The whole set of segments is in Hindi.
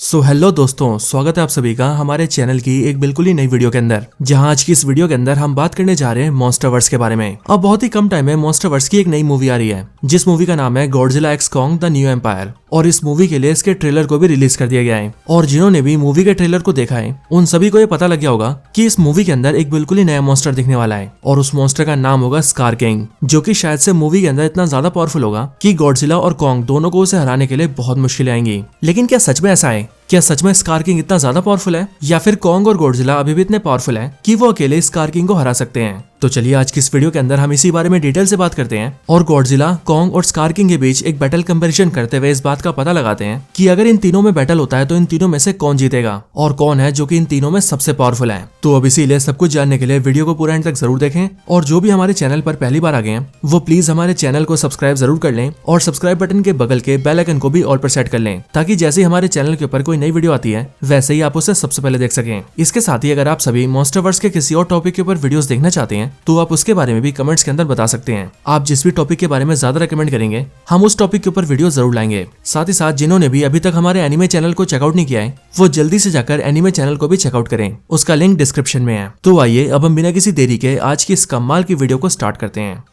सो हेलो दोस्तों, स्वागत है आप सभी का हमारे चैनल की एक बिल्कुल ही नई वीडियो के अंदर, जहां आज की इस वीडियो के अंदर हम बात करने जा रहे हैं मॉन्स्टरवर्स के बारे में। अब बहुत ही कम टाइम में मॉन्स्टरवर्स की एक नई मूवी आ रही है, जिस मूवी का नाम है Godzilla x Kong the New Empire. और इस मूवी के लिए इसके ट्रेलर को भी रिलीज कर दिया गया है। और जिन्होंने भी मूवी के ट्रेलर को देखा है उन सभी को ये पता लग गया होगा कि इस मूवी के अंदर एक बिल्कुल ही नया मॉन्स्टर दिखने वाला है, और उस मॉन्स्टर का नाम होगा स्कार किंग, जो कि शायद से मूवी के अंदर इतना ज्यादा पावरफुल होगा कि गॉडजिला और कॉन्ग दोनों को उसे हराने के लिए बहुत मुश्किलें आएंगी। लेकिन क्या सच में ऐसा है? क्या सच में स्कार किंग इतना ज्यादा पावरफुल है, या फिर कॉन्ग और गॉडजिला अभी भी इतने पावरफुल हैं कि वो अकेले स्कार किंग को हरा सकते हैं? तो चलिए आज की इस वीडियो के अंदर हम इसी बारे में डिटेल से बात करते हैं, और गॉडजिला, कॉन्ग और स्कार किंग के बीच एक बैटल कंपैरिजन करते हुए इस बात का पता लगाते हैं कि अगर इन तीनों में बैटल होता है तो इन तीनों में से कौन जीतेगा और कौन है जो कि इन तीनों में सबसे पावरफुल है। तो अब इसीलिए सब कुछ जानने के लिए वीडियो को पूरा एंड तक जरूर देखें, और जो भी हमारे चैनल पर पहली बार आ गए हैं वो प्लीज हमारे चैनल को सब्सक्राइब जरूर कर लें, और सब्सक्राइब बटन के बगल के बेल आइकन को भी ऑल पर सेट कर लें, ताकि जैसे ही हमारे चैनल के ऊपर कोई नई वीडियो आती है वैसे ही आप उसे सबसे पहले देख सकें। इसके साथ ही अगर आप सभी मॉन्स्टरवर्स के किसी और टॉपिक के ऊपर वीडियोस देखना चाहते हैं तो आप उसके बारे में भी कमेंट्स के अंदर बता सकते हैं। आप जिस भी टॉपिक के बारे में ज्यादा रेकमेंड करेंगे हम उस टॉपिक के ऊपर वीडियो जरूर लाएंगे। साथ ही साथ जिन्होंने भी अभी तक हमारे एनिमे चैनल को चेकआउट नहीं किया है वो जल्दी से जाकर एनिमे चैनल को भी चेकआउट करें, उसका लिंक डिस्क्रिप्शन में है। तो आइए अब हम बिना किसी देरी के आज की इस कमाल की वीडियो को स्टार्ट करते हैं।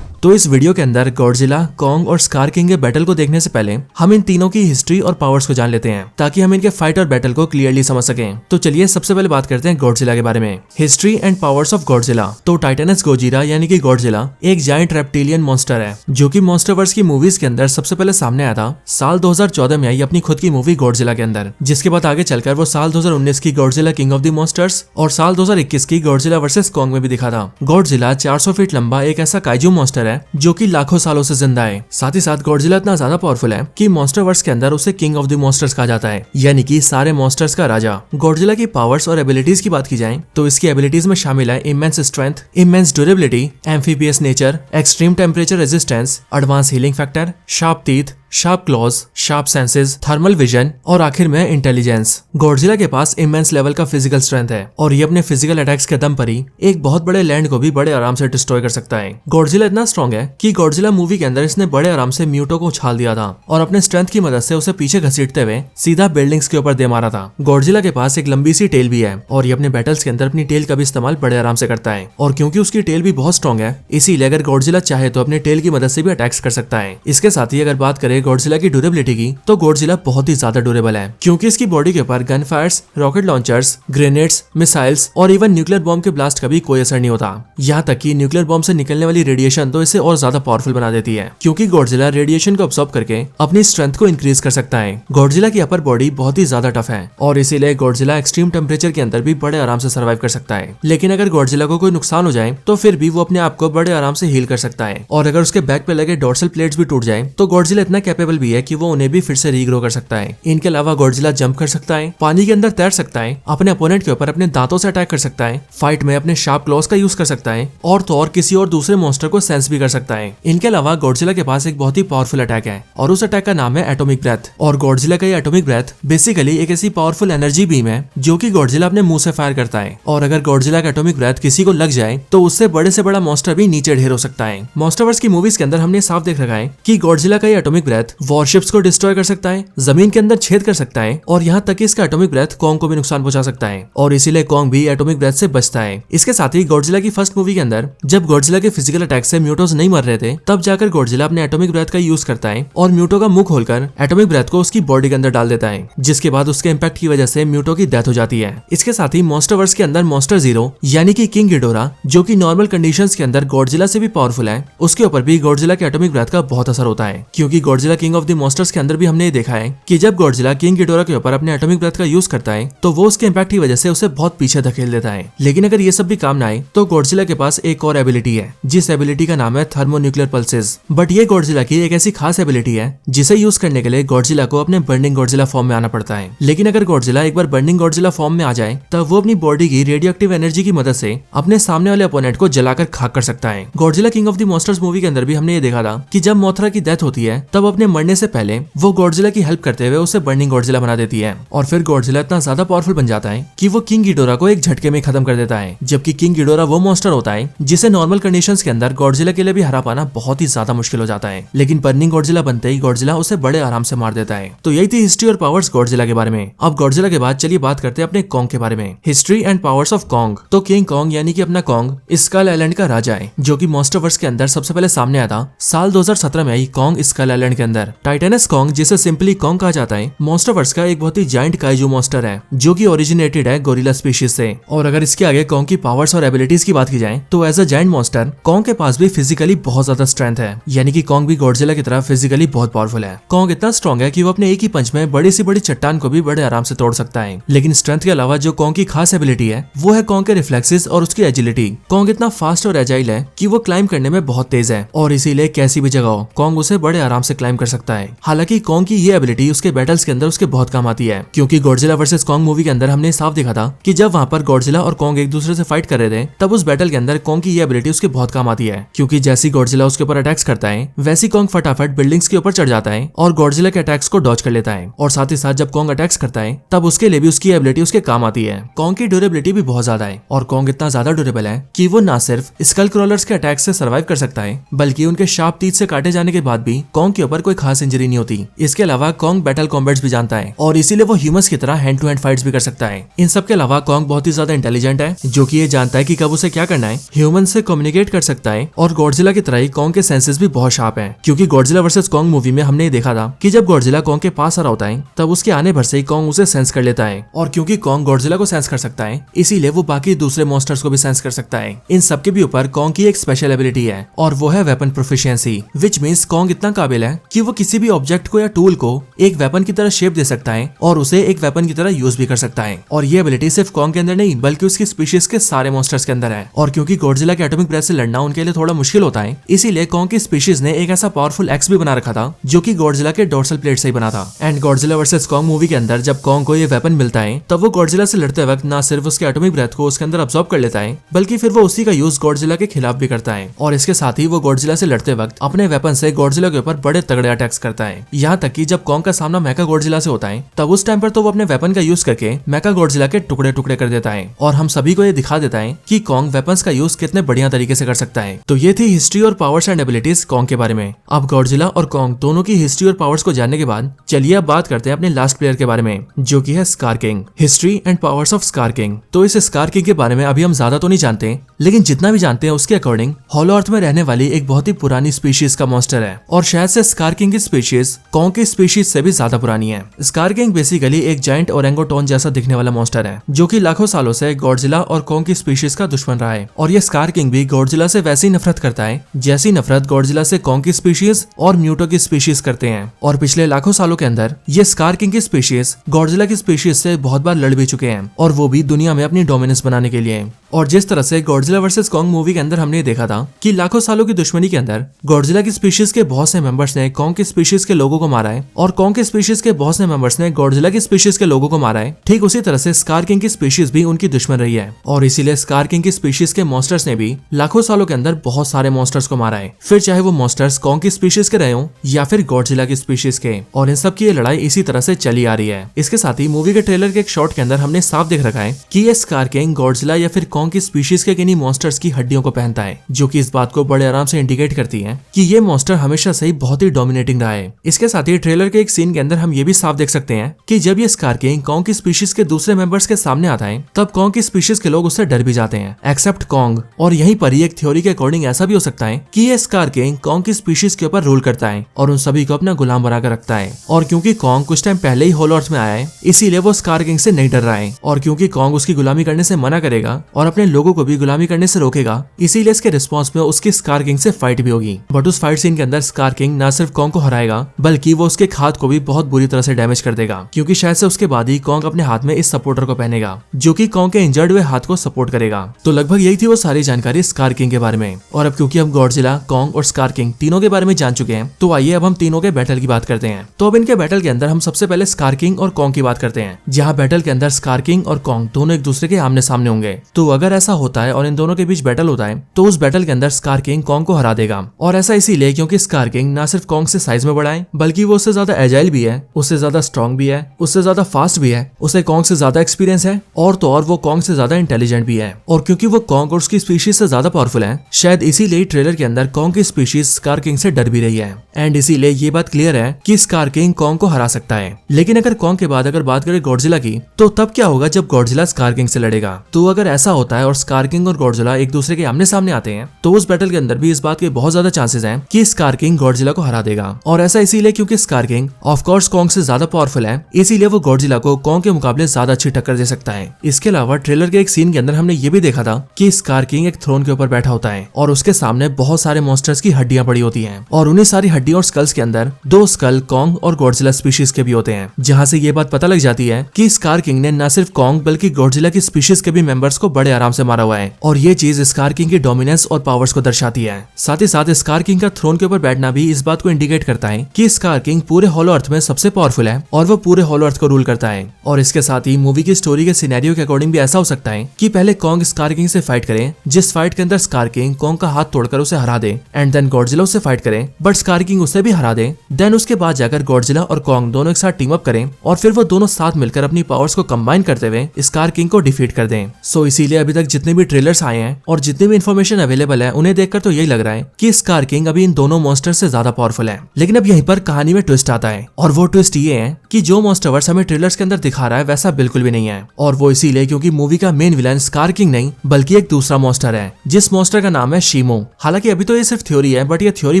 तो इस वीडियो के अंदर गॉडजिला, कॉन्ग और स्कार किंग के बैटल को देखने से पहले हम इन तीनों की हिस्ट्री और पावर्स को जान लेते हैं, ताकि हम इनके फाइट और बैटल को क्लियरली समझ सकें। तो चलिए सबसे पहले बात करते हैं गॉडजिला के बारे में। History and powers of Godzilla. तो टाइटनस गोजिरा यानी कि गॉडजिला एक जायंट रेप्टिलियन मॉन्स्टर है, जो कि मॉन्स्टरवर्स की मूवीज के अंदर सबसे पहले सामने आया था साल 2014 में आई अपनी खुद की मूवी गॉडजिला के अंदर, जिसके बाद आगे चलकर वो साल 2019 की Godzilla king of the monsters और साल 2021 की गॉडजिला वर्सेस कॉन्ग में भी दिखा था। गॉडजिला 400 फीट लंबा एक ऐसा काइजू मॉन्स्टर है जो कि लाखों सालों से जिंदा है। साथ ही साथ गॉडजिला इतना ज्यादा पावरफुल है कि मॉन्स्टरवर्स के अंदर उसे किंग ऑफ द मॉन्स्टर्स कहा जाता है, यानी कि सारे मॉन्स्टर्स का राजा। गॉडजिला की पावर्स और एबिलिटीज की बात की जाए तो इसकी एबिलिटीज में शामिल है immense strength, immense durability, amphibious nature, extreme temperature resistance, advance healing factor, sharp teeth, sharp clause, sharp senses, thermal vision और आखिर में इंटेलिजेंस। गॉडजिला के पास इमेंस लेवल का फिजिकल स्ट्रेंथ है, और ये अपने फिजिकल अटैक्स के दम पर ही एक बहुत बड़े लैंड को भी बड़े आराम से डिस्ट्रॉय कर सकता है। गॉडजिला इतना स्ट्रॉन्ग है कि गॉडजिला मूवी के अंदर इसने बड़े आराम से म्यूटो को उछाल दिया था, और अपने स्ट्रेंथ की मदद से उसे पीछे घसीटते हुए सीधा बिल्डिंग्स के ऊपर दे मारा था। गॉडजिला के पास एक लंबी सी टेल भी है, और ये अपने बैटल्स के अंदर अपनी टेल का भी इस्तेमाल बड़े आराम से करता है। और क्योंकि उसकी टेल भी बहुत स्ट्रॉन्ग है, इसीलिए अगर गॉडजिला चाहे तो अपने टेल की मदद से भी अटैक्स कर सकता है। इसके साथ ही अगर बात करें गॉडजिला की ड्यूरेबिलिटी की, तो गॉडजिला बहुत ही ज्यादा ड्यूरेबल है, क्योंकि इसकी बॉडी के ऊपर gun fires, rocket launchers, grenades, missiles और इवन न्यूक्लियर बॉम्ब के ब्लास्ट का भी कोई असर नहीं होता। यहाँ तक कि न्यूक्लियर बॉम्ब से निकलने वाली रेडिएशन तो इसे और ज्यादा पावरफुल बना देती है, क्योंकि गॉडजिला रेडिएशन को अब्सॉर्ब करके अपनी स्ट्रेंथ को इंक्रीज कर सकता है। गॉडजिला की अपर बॉडी बहुत ही ज्यादा टफ है, और इसीलिए गॉडजिला एक्सट्रीम टेम्परेचर के अंदर भी बड़े आराम से सर्वाइव कर सकता है। लेकिन अगर गॉडजिला को कोई नुकसान हो जाए तो फिर भी वो अपने आप को बड़े आराम से हील कर सकता है, और अगर उसके बैक पे लगे डोर्सल प्लेट्स भी टूट जाए तो गॉडजिला इतना कैपेबल भी है कि वो उन्हें भी फिर से रीग्रो कर सकता है। इनके अलावा गॉडजिला जंप कर सकता है, पानी के अंदर तैर सकता है, अपने अपोनेंट के ऊपर अपने दांतों से अटैक कर सकता है, फाइट में अपने शार्प क्लॉज का यूज कर सकता है, और तो और किसी और दूसरे मॉन्स्टर को सेंस भी कर सकता है। इनके अलावा गॉडजिला के पास एक बहुत ही पावरफुल अटैक है, और उस अटैक का नाम है एटॉमिक ब्रेथ। और गॉडजिला का ये एटॉमिक ब्रेथ बेसिकली एक ऐसी पावरफुल एनर्जी बीम है जो कि गॉडजिला अपने मुंह से फायर करता है, और अगर गॉडजिला का एटॉमिक ब्रेथ किसी को लग जाए तो उससे बड़े से बड़ा मॉन्स्टर भी नीचे ढेर हो सकता है। मॉन्स्टरवर्स की मूवीज के अंदर हमने साफ देख रखा है कि गॉडजिला का ये एटॉमिक ब्रेथ वॉरशिप्स को डिस्ट्रॉय कर सकता है, जमीन के अंदर छेद कर सकता है, और यहाँ तक कि इसका एटॉमिक ब्रेथ कॉन्ग को भी नुकसान पहुंचा सकता है, और इसीलिए कॉन्ग भी एटॉमिक ब्रेथ से बचता है। इसके साथ ही गॉडजिला की फर्स्ट मूवी के अंदर जब गॉडजिला के फिजिकल अटैक से म्यूटोस नहीं मर रहे थे, तब जाकर गॉडजिला अपने एटॉमिक ब्रेथ का यूज करता है और म्यूटो का मुंह खोलकर एटॉमिक ब्रेथ को उसकी बॉडी के अंदर डाल देता है, जिसके बाद उसके इम्पैक्ट की वजह से म्यूटो की डेथ हो जाती है। इसके साथ ही मॉन्स्टरवर्स के अंदर मॉन्स्टर जीरो यानी कि किंग गिडोरा, जो कि नॉर्मल कंडीशंस के अंदर गॉडजिला से भी पावरफुल है, उसके ऊपर भी गॉडजिला के एटॉमिक ब्रेथ का बहुत असर होता है, क्योंकि Godzilla king of the monsters के अंदर भी हमने ये देखा है कि जब गॉडजिला किंग गिडोरा के ऊपर अपने एटॉमिक ब्रेथ का यूज करता है तो वो उसके इम्पैक्ट की वजह से उसे बहुत पीछे धकेल देता है। लेकिन अगर ये सब भी काम ना आए तो गॉडजिला के पास एक और एबिलिटी है, जिस एबिलिटी का नाम है थर्मोन्यूक्लियर पल्सेस। बट ये गॉडजिला की एक ऐसी खास एबिलिटी है जिसे यूज करने के लिए गॉडजिला को अपने बर्निंग गॉडजिला फॉर्म में आना पड़ता है। लेकिन अगर गॉडजिला एक बार बर्निंग गॉडजिला फॉर्म में आ जाए तब वो अपनी बॉडी की रेडियोएक्टिव एनर्जी की मदद से अपने सामने वाले अपोनेंट को जलाकर खाक कर सकता है। Godzilla king of the monsters movie के अंदर भी हमने ये देखा था कि जब मोथरा की डेथ होती है तब अपने अपने मरने से पहले वो गॉडजिला की हेल्प करते हुए उसे बर्निंग गॉडजिला बना देती है और फिर गॉडजिला इतना ज्यादा पावरफुल बन जाता है कि वो किंग गिडोरा को एक झटके में खत्म कर देता है। जबकि किंग गिडोरा वो मॉन्स्टर होता है जिसे नॉर्मल कंडीशंस के अंदर गॉडजिला के लिए भी हरा पाना बहुत ही ज्यादा मुश्किल हो जाता है, लेकिन बर्निंग गॉडजिला बनते ही गॉडजिला उसे बड़े आराम से मार देता है। तो यही थी हिस्ट्री और पावर्स गॉडजिला के बारे में। अब गॉडजिला के बाद चलिए बात करते हैं अपने कॉन्ग के बारे में। History and powers of Kong. तो किंग कॉन्ग यानी कि अपना कॉन्ग स्कल आइलैंड का राजा है, जो कि मॉन्स्टरवर्स के अंदर सबसे पहले सामने आया था साल 2017 में आई कॉन्ग स्कल आइलैंड के अंदर। टाइटेनस कॉन्ग, जिसे सिंपली कॉन्ग कहा जाता है, मॉन्स्टरवर्स का एक बहुत ही जायंट काइजू मॉन्स्टर है जो कि ओरिजिनेटेड है गोरिल्ला स्पीशीज से। और अगर इसके आगे कॉन्ग की पावर्स और एबिलिटीज की बात की जाए तो as a giant monster Kong के पास भी फिजिकली बहुत ज्यादा स्ट्रेंथ है, यानी कि कॉन्ग भी गॉडजिला की तरह फिजिकली बहुत पावरफुल है। कॉन्ग इतना स्ट्रॉन्ग है कि वो अपने एक ही पंच में बड़ी सी बड़ी चट्टान को भी बड़े आराम से तोड़ सकता है। लेकिन स्ट्रेंथ के अलावा जो कॉन्ग की खास एबिलिटी है वो है कॉन्ग के रिफ्लेक्सेस और उसकी एजिलिटी। कॉन्ग इतना फास्ट और एजाइल है कि वो क्लाइम करने में बहुत तेज है और इसीलिए कैसी भी जगह हो कॉन्ग उसे बड़े आराम से क्लाइम कर सकता है। हालांकि कॉन्ग की ये एबिलिटी उसके बैटल्स के अंदर उसके बहुत काम आती है, क्योंकि गॉडजिला वर्सेस कॉन्ग मूवी के अंदर हमने साफ देखा था कि जब वहां पर गॉडजिला और कॉन्ग एक दूसरे से फाइट कर रहे थे तब उस बैटल के अंदर कॉन्ग की ये एबिलिटी उसके बहुत काम आती है, क्योंकि जैसी गॉडजिला उसके ऊपर अटैक्स करता है वैसी कॉन्ग फटाफट बिल्डिंग्स के ऊपर चढ़ जाता है और गॉडजिला के अटैक्स को डॉज कर लेता है। और साथ ही साथ जब कॉन्ग अटैक्स करता है तब उसके लिए भी उसकी एबिलिटी उसके काम आती है। कॉन्ग की ड्यूरेबिलिटी भी बहुत ज्यादा है और कॉन्ग इतना ज्यादा ड्यूरेबल है कि वो ना सिर्फ स्कल क्रॉलर्स के अटैक से सर्वाइव कर सकता है बल्कि उनके शार्प टीथ से काटे जाने के बाद भी कॉन्ग के ऊपर कोई खास इंजरी नहीं होती। इसके अलावा कॉन्ग बैटल कॉम्बैट्स भी जानता है और इसीलिए वो ह्यूमंस की तरह हैंड टू हैंड फाइट्स भी कर सकता है। इन सब के अलावा कॉन्ग बहुत ही ज्यादा इंटेलिजेंट है, जो कि ये जानता है कि कब उसे क्या करना है, ह्यूमन से कम्युनिकेट कर सकता है और गॉडजिला की तरह ही कॉन्ग के सेंसेस भी बहुत शार्प हैं, क्योंकि गॉडजिला वर्सेस कॉन्ग मूवी में हमने देखा था कि जब गॉडजिला कॉन्ग के पास आ रहा होता है तब उसके आने भर से ही कॉन्ग उसे सेंस कर लेता है। और क्योंकि कॉन्ग गॉडजिला को सेंस कर सकता है इसीलिए वो बाकी दूसरे मॉन्स्टर्स को भी सेंस कर सकता है। इन सब के भी ऊपर कॉन्ग की एक स्पेशल एबिलिटी है और वो है weapon proficiency, which means Kong इतना काबिल है कि वो किसी भी ऑब्जेक्ट को या टूल को एक वेपन की तरह शेप दे सकता है और उसे एक वेपन की तरह यूज भी कर सकता है। और ये एबिलिटी सिर्फ कॉन्ग के अंदर नहीं बल्कि उसकी स्पीशीज के सारे मॉन्स्टर्स के अंदर है। और क्योंकि गॉडजिला के एटॉमिक ब्रेथ से लड़ना उनके लिए थोड़ा मुश्किल होता है इसीलिए कॉन्ग की स्पीशीज ने एक ऐसा पावरफुल एक्स भी बना रखा था जो कि गॉडजिला के डोर्सल प्लेट से ही बना था। And Godzilla versus Kong movie के अंदर जब कॉन्ग को ये वेपन मिलता है तब वो गॉडजिला से लड़ते वक्त ना सिर्फ उसके एटॉमिक ब्रेथ को उसके अंदर अब्सॉर्ब कर लेता है बल्कि फिर वो उसी का यूज गॉडजिला के खिलाफ भी करता है। और इसके साथ ही वो गॉडजिला से लड़ते वक्त अपने वेपन से गॉडजिला के ऊपर बड़े तगड़े अटैक्स करता है। यहाँ तक कि जब कॉन्ग का सामना मेका गॉडजिला से होता है तब उस टाइम पर तो वो अपने वेपन का यूज करके मेका गॉडजिला के टुकड़े टुकड़े कर देता है और हम सभी को ये दिखा देता है कि कॉन्ग वेपन्स का यूज कितने बढ़िया तरीके से कर सकता है। तो ये थी हिस्ट्री और पावर्स एंड एबिलिटीज कॉन्ग के बारे में। अब गॉडजिला और कॉन्ग दोनों की हिस्ट्री और पावर्स को जानने के बाद चलिए अब बात करते हैं अपने लास्ट प्लेयर के बारे में, जो कि है scar king. History and powers of scar king. तो इस स्कार किंग के बारे में अभी हम ज्यादा तो नहीं जानते, लेकिन जितना भी जानते हैं उसके अकॉर्डिंग हॉलो अर्थ में रहने वाली एक बहुत ही पुरानी स्पीशीज का मॉन्स्टर है और शायद से स्कार किंग की स्पीशीज कॉन्ग की स्पीशीज से भी ज्यादा पुरानी है। स्कार किंग बेसिकली एक जायंट ओरेंगोटॉन जैसा दिखने वाला मॉन्स्टर है जो कि लाखों सालों से गॉडजिला और कॉन्ग की स्पीशीज का दुश्मन रहा है। और ये स्कार किंग भी गॉडजिला से वैसी नफरत करता है जैसी नफरत गॉडजिला से कॉन्ग की स्पीशीज और म्यूटो की स्पीशीज करते हैं। और पिछले लाखों सालों के अंदर ये स्कार किंग की स्पीशीज गॉडजिला की स्पीशीज से बहुत बार लड़ भी चुके हैं और वो भी दुनिया में अपनी डोमिनेंस बनाने के लिए। और जिस तरह से गॉडजिला वर्सेस कॉन्ग मूवी के अंदर हमने देखा था कि लाखों सालों की दुश्मनी के अंदर गॉडजिला की स्पीशीज के बहुत से मेंबर्स ने कॉन्ग की स्पीशीज के लोगों को मारा है और कॉन्ग की स्पीशीज के बहुत से मेंबर्स ने गॉडजिला की स्पीशीज के लोगों को मारा है, ठीक उसी तरह से स्कार किंग की स्पीशीज भी उनकी दुश्मन रही है। और इसीलिए स्कार किंग की स्पीशीज के मॉन्स्टर्स ने भी लाखों सालों के अंदर बहुत सारे मॉन्स्टर्स को मारा है, फिर चाहे वो मॉन्स्टर्स कॉन्ग की स्पीशीज के रहे हों या फिर गॉडजिला की स्पीशीज के। और इन सब की ये लड़ाई इसी तरह से चली आ रही है। इसके साथ ही मूवी के ट्रेलर के एक शॉट के अंदर हमने साफ देख रखा है कि ये स्कार किंग गॉडजिला या फिर कॉन्ग की स्पीशीज के किन्हीं मॉन्स्टर्स की हड्डियों को पहनता है, जो कि इस बात को बड़े आराम से इंडिकेट करती है कि ये मॉन्स्टर हमेशा से ही बहुत ही डोमिनेटिंग रहा है। इसके साथ ही ट्रेलर के एक सीन के अंदर हम ये भी साफ देख सकते हैं कि जब ये स्कार किंग कॉन्ग की स्पीशीज के दूसरे मेंबर्स के सामने आता है तब कॉन्ग की स्पीशीज के लोग उससे डर भी जाते हैं एक्सेप्ट कॉन्ग। और यहीं पर ही एक थ्योरी के अकॉर्डिंग ऐसा भी हो सकता है कि ये स्कार किंग कॉन्ग की स्पीशीज के ऊपर रूल करता है और उन सभी को अपना गुलाम बनाकर रखता है। और क्योंकि कॉन्ग कुछ टाइम पहले ही होलो अर्थ में आया है इसीलिए वो स्कार किंग से नहीं डर रहा है। और क्योंकि कॉन्ग उसकी गुलामी करने से मना करेगा और अपने लोगों को भी गुलामी करने से रोकेगा इसीलिए इसके रिस्पॉन्स में उसकी स्कार किंग से फाइट भी होगी। बट उस फाइट सीन के अंदर स्कार किंग न सिर्फ कॉन्ग को हराएगा बल्कि वो उसके हाथ को भी बहुत बुरी तरह से डैमेज कर देगा, क्योंकि शायद से उसके बाद ही कॉन्ग अपने हाथ में इस सपोर्टर को पहनेगा जो कि कॉन्ग के इंजर्ड हुए हाथ को सपोर्ट करेगा। तो लगभग यही थी वो सारी जानकारी स्कार किंग के बारे में। और अब क्योंकि हम गॉडजिला, कॉन्ग और स्कार किंग तीनों के बारे में जान चुके हैं तो आइए अब हम तीनों के बैटल की बात करते हैं। तो अब इनके बैटल के अंदर हम सबसे पहले स्कार किंग और कॉन्ग की बात करते हैं, जहाँ बैटल के अंदर स्कार किंग और कॉन्ग दोनों एक दूसरे के आमने सामने होंगे। तो अगर ऐसा होता है और इन दोनों के बीच बैटल होता है तो उस बैटल के अंदर स्कार किंग कॉन्ग को हरा देगा। और ऐसा इसीलिए क्योंकि स्कार किंग न सिर्फ कॉन्ग कॉन्ग से साइज में बड़ा है, बल्कि वो उससे ज्यादा एजाइल भी है, उससे ज्यादा स्ट्रॉन्ग भी है, उससे ज्यादा फास्ट भी है, उसे कॉन्ग से ज्यादा एक्सपीरियंस है, और तो और वो कॉन्ग से ज्यादा इंटेलिजेंट भी है। और क्योंकि वो कॉन्ग और उसकी स्पीशीज से ज्यादा पावरफुल है, शायद इसीलिए ट्रेलर के अंदर कॉन्ग की स्पीशीज स्कार किंग से डर भी रही है। एंड इसीलिए ये बात क्लियर है कि स्कार किंग कॉन्ग को हरा सकता है। लेकिन अगर कॉन्ग के बाद अगर बात करें गॉडजिला की, तो तब क्या होगा जब गॉडजिला स्कार किंग से लड़ेगा? तो अगर ऐसा होता है और स्कार किंग और गॉडजिला एक दूसरे के आमने सामने आते हैं, तो उस बैटल के अंदर भी इस बात के बहुत ज्यादा चांसेस हैं कि स्कार किंग गॉडजिला को हरा देगा। और ऐसा इसीलिए क्योंकि scar king of course Kong से ज्यादा पावरफुल है, इसीलिए वो गॉडजिला को कॉन्ग के मुकाबले ज्यादा अच्छी टक्कर दे सकता है। इसके अलावा ट्रेलर के एक सीन के अंदर हमने ये भी देखा था कि स्कार किंग एक थ्रोन के ऊपर बैठा होता है और उसके सामने बहुत सारे मॉन्स्टर्स की हड्डियां पड़ी होती हैं, और उन्हीं सारी हड्डियों और स्कल्स के अंदर 2 स्कल कॉन्ग और गॉडजिला स्पीशीज के भी होते हैं, जहां से ये बात पता लग जाती है कि स्कार किंग ने न सिर्फ कॉन्ग बल्कि गॉडजिला की स्पीशीज के भी मेंबर्स को बड़े आराम से मारा हुआ है। और ये चीज स्कार किंग की डोमिनेंस और पावर्स को दर्शाती है। साथ ही साथ स्कार किंग का थ्रोन के ऊपर बैठना भी इस बात को इंडिकेट करता है कि स्कार किंग पूरे हॉलो अर्थ में सबसे पावरफुल है और वो पूरे हॉलो अर्थ को रूल करता है। और इसके साथ ही मूवी की स्टोरी के सिनेरियो के अकॉर्डिंग भी ऐसा हो सकता है कि पहले कॉन्ग स्कार किंग से फाइट करे, जिस फाइट के अंदर स्कार किंग कॉन्ग का हाथ तोड़कर उसे हरा दे, एंड देन गॉडजिला उससे फाइट करे बट स्कार किंग उसे भी हरा दे। देन उसके बाद जाकर गॉडजिला और कॉन्ग दोनों एक साथ टीम अप करें और फिर वो दोनों साथ मिलकर अपनी पावर्स को कंबाइन करते हुए स्कार किंग को डिफीट कर दें। सो इसीलिए अभी तक जितने भी ट्रेलर्स आए हैं और जितनी भी इन्फॉर्मेशन अवेलेबल है, उन्हें देखकर तो यही लग रहा है कि स्कार किंग अभी इन दोनों मॉन्स्टर से ज्यादा पावरफुल है। लेकिन अब यहीं पर कहानी में ट्विस्ट आता है, और वो ट्विस्ट ये है कि जो मॉन्स्टरवर्स हमें ट्रेलर्स के अंदर दिखा रहा है वैसा बिल्कुल भी नहीं है। और वो इसीलिए क्योंकि मूवी का मेन विलन स्कार किंग नहीं बल्कि एक दूसरा मॉन्स्टर है, जिस मॉन्स्टर का नाम है शीमो। हालांकि अभी तो ये सिर्फ थ्योरी है, बट ये थ्योरी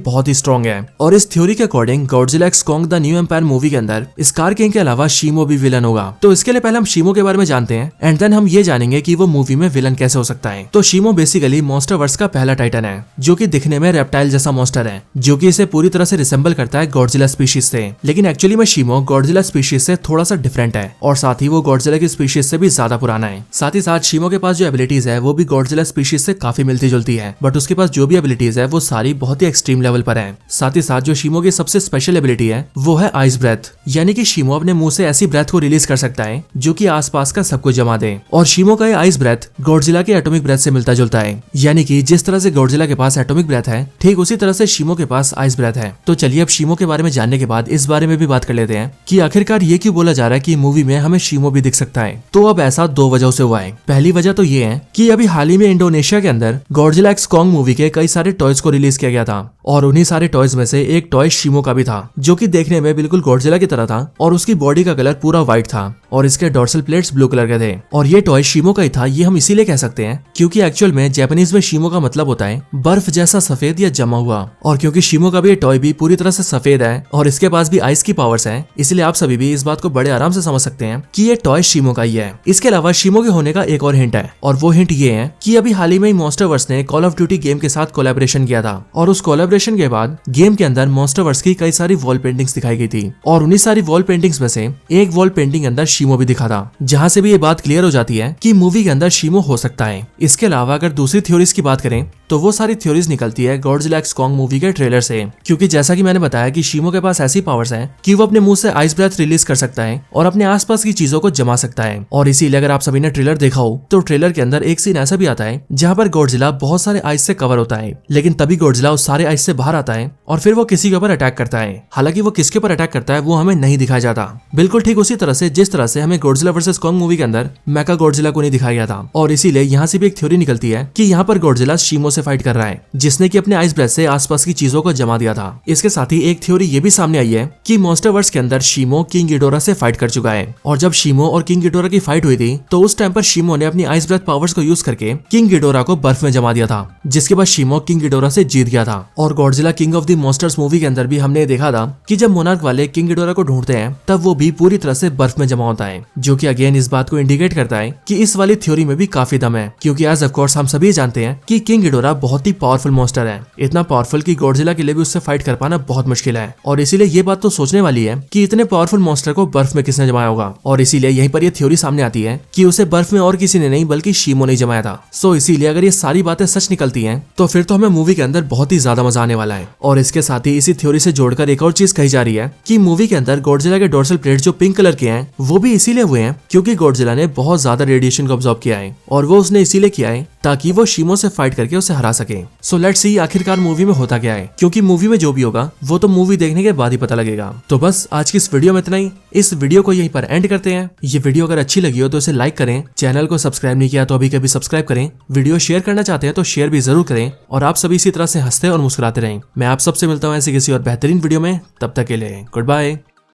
बहुत ही स्ट्रॉन्ग है। और इस थ्योरी के according Godzilla x Kong the New Empire movie के अंदर स्कार किंग के अलावा शीमो भी विलन होगा। तो इसके लिए पहले हम शीमो के बारे में जानते हैं, एंड देन हम ये जानेंगे कि वो मूवी में विलन कैसे हो सकता है। तो शीमो बेसिकली मॉन्स्टरवर्स का पहला टाइटन है, जो कि दिखने में रेप्टाइल जैसा मॉन्स्टर है, जो कि इसे पूरी तरह से रिसेंबल करता है गॉडजिला स्पीशीज से। लेकिन एक्चुअली में शीमो गॉडजिला स्पीशीज से थोड़ा सा डिफरेंट है, और साथ ही वो गॉडजिला की स्पीशीज से भी ज्यादा पुराना है। साथ ही साथ शीमो के पास जो एबिलिटीज है वो भी गॉडजिला स्पीशीज से काफी मिलती जुलती है, बट उसके पास जो भी एबिलिटीज है वो सारी बहुत ही एक्सट्रीम लेवल पर है। साथ ही साथ जो शीमो की सबसे स्पेशल एबिलिटी है वो है आइस ब्रेथ, यानी कि शीमो अपने मुंह से ऐसी ब्रेथ को रिलीज कर सकता है जो कि आसपास का सब कुछ जमा दे। और शीमो का ये आइस ब्रेथ गॉडजिला के एटॉमिक ब्रेथ से मिलता जुलता है, यानी कि जिस तरह से गॉडजिला के पास एटॉमिक ब्रेथ है, ठीक उसी तरह से शीमो के पास आइस ब्रेथ है। तो चलिए अब शीमो के बारे में जानने के बाद इस बारे में भी बात कर लेते हैं कि आखिरकार ये क्यों बोला जा रहा है कि मूवी में हमें शीमो भी दिख सकता है। तो अब ऐसा 2 वजहों से हुआ है। पहली वजह तो ये है कि अभी हाल ही में इंडोनेशिया के अंदर गॉडजिला एक्स कॉन्ग मूवी के कई सारे टॉयज को रिलीज किया गया था, और उन्हीं सारे टॉयज में से एक टॉय शीमो का भी था, जो कि देखने में बिल्कुल गॉडजिला की तरह था, और उसकी बॉडी का कलर पूरा व्हाइट था और इसके डॉर्सल प्लेट्स ब्लू कलर के थे। और ये टॉय शीमो का ही था, ये हम इसीलिए कह सकते हैं क्योंकि एक्चुअल में जापानीज में शीमो का मतलब होता है बर्फ जैसा सफेद या जमा हुआ। और क्योंकि शीमो का भी ये टॉय भी पूरी तरह से सफेद है और इसके पास भी आइस की पावर्स है, इसलिए आप सभी भी इस बात को बड़े आराम से समझ सकते हैं कि ये टॉय शीमो का ही है। इसके अलावा शीमो के होने का एक और हिंट है, और वो हिंट ये है कि अभी हाल ही में मॉन्स्टरवर्स ने कॉल ऑफ ड्यूटी गेम के साथ कोलैबोरेशन किया था, और उस कोलैबोरेशन के बाद गेम के अंदर मॉन्स्टरवर्स की कई सारी वॉल पेंटिंग्स दिखाई गई थी, और उन्हीं सारी वॉल पेंटिंग्स में से एक वॉल पेंटिंग के अंदर शीमो भी दिखा था, जहां से भी ये बात क्लियर हो जाती है कि मूवी के अंदर शीमो हो सकता है। इसके अलावा अगर दूसरी थ्योरीज की बात करें तो वो सारी थ्योरीज निकलती है गॉडजिला एक्स कॉन्ग मूवी के ट्रेलर से, क्योंकि जैसा कि मैंने बताया कि शीमो के पास ऐसी पावर्स हैं कि वो अपने मुंह से आइस ब्रेथ रिलीज कर सकता है और अपने आसपास की चीजों को जमा सकता है। और इसीलिए अगर आप सभी ने ट्रेलर देखा हो तो ट्रेलर के अंदर एक सीन ऐसा भी आता है जहां पर गॉडजिला बहुत सारे आइस से कवर होता है, लेकिन तभी गॉडजिला उस सारे आइस से बाहर आता है और फिर वो किसी के ऊपर अटैक करता है। हालांकि वो किसके ऊपर अटैक करता है वो हमें नहीं दिखाया जाता, बिल्कुल ठीक उसी तरह से जिस तरह से हमें गॉडजिला वर्सेस कॉन्ग मूवी के अंदर मेका गॉडजिला को नहीं दिखाया गया था। और इसीलिए यहाँ से भी एक थ्योरी निकलती है कि यहाँ पर गॉडजिला शीमो से फाइट कर रहा है, जिसने कि अपने आइस ब्रेथ से आसपास की चीजों को जमा दिया था। इसके साथ ही एक थ्योरी ये भी सामने आई है कि मॉन्स्टरवर्स के अंदर शीमो किंग गिडोरा से फाइट कर चुका है, और जब शीमो और किंग गिडोरा की फाइट हुई थी तो उस टाइम पर शीमो ने अपनी आइस ब्रेथ पावर्स को यूज करके किंग गिडोरा को बर्फ में जमा दिया था, जिसके बाद शीमो किंग गिडोरा से जीत गया था। और Godzilla king of the monsters movie के अंदर भी हमने देखा था कि जब मोनार्क वाले किंग गिडोरा को ढूंढते हैं तब वो भी पूरी तरह से बर्फ में जमा होता है, जो कि अगेन इस बात को इंडिकेट करता है कि इस वाली थ्योरी में भी काफी दम है, क्योंकि एज ऑफ कोर्स हम सभी जानते हैं कि किंग गिडोरा बहुत ही पावरफुल मॉन्स्टर है, इतना पावरफुल कि गॉडजिला के लिए भी उससे फाइट कर पाना बहुत मुश्किल है। और इसीलिए ये बात तो सोचने वाली है कि इतने पावरफुल मॉन्स्टर को बर्फ में किसने जमाया होगा, और इसीलिए यहीं पर ये थ्योरी सामने आती है कि उसे बर्फ में और किसी ने नहीं बल्कि शीमो ने जमाया था। सो इसीलिए अगर ये सारी बातें सच निकलती हैं तो फिर तो हमें मूवी के अंदर बहुत ही ज्यादा मजा आने वाला है। और इसके साथ ही इसी थ्योरी से जोड़कर एक और चीज कही जा रही है कि मूवी के अंदर गॉडजिला के डोर्सल प्लेट जो पिंक कलर के हैं वो भी इसीलिए हुए हैं क्योंकि गॉडजिला ने बहुत ज्यादा रेडिएशन को ऑब्जॉर्व किया है और वो उसने इसीलिए किया है ताकि वो शिमो से फाइट करके उसे हरा सके। सो लेट्स सी आखिरकार मूवी में होता क्या है, क्योंकि मूवी में जो भी होगा वो तो मूवी देखने के बाद ही पता लगेगा। तो बस आज की इस वीडियो में इतना ही। इस वीडियो को यहीं पर एंड करते हैं। ये वीडियो अगर अच्छी लगी हो तो इसे लाइक करें, चैनल को सब्सक्राइब नहीं किया तो अभी कभी सब्सक्राइब करें, वीडियो शेयर करना चाहते हैं तो शेयर भी जरूर करें और आप सभी इसी तरह से हंसते और मुस्कुराते रहें। मैं आप सबसे मिलता हूँ ऐसी किसी और बेहतरीन वीडियो में, तब तक के लिए गुड बाय।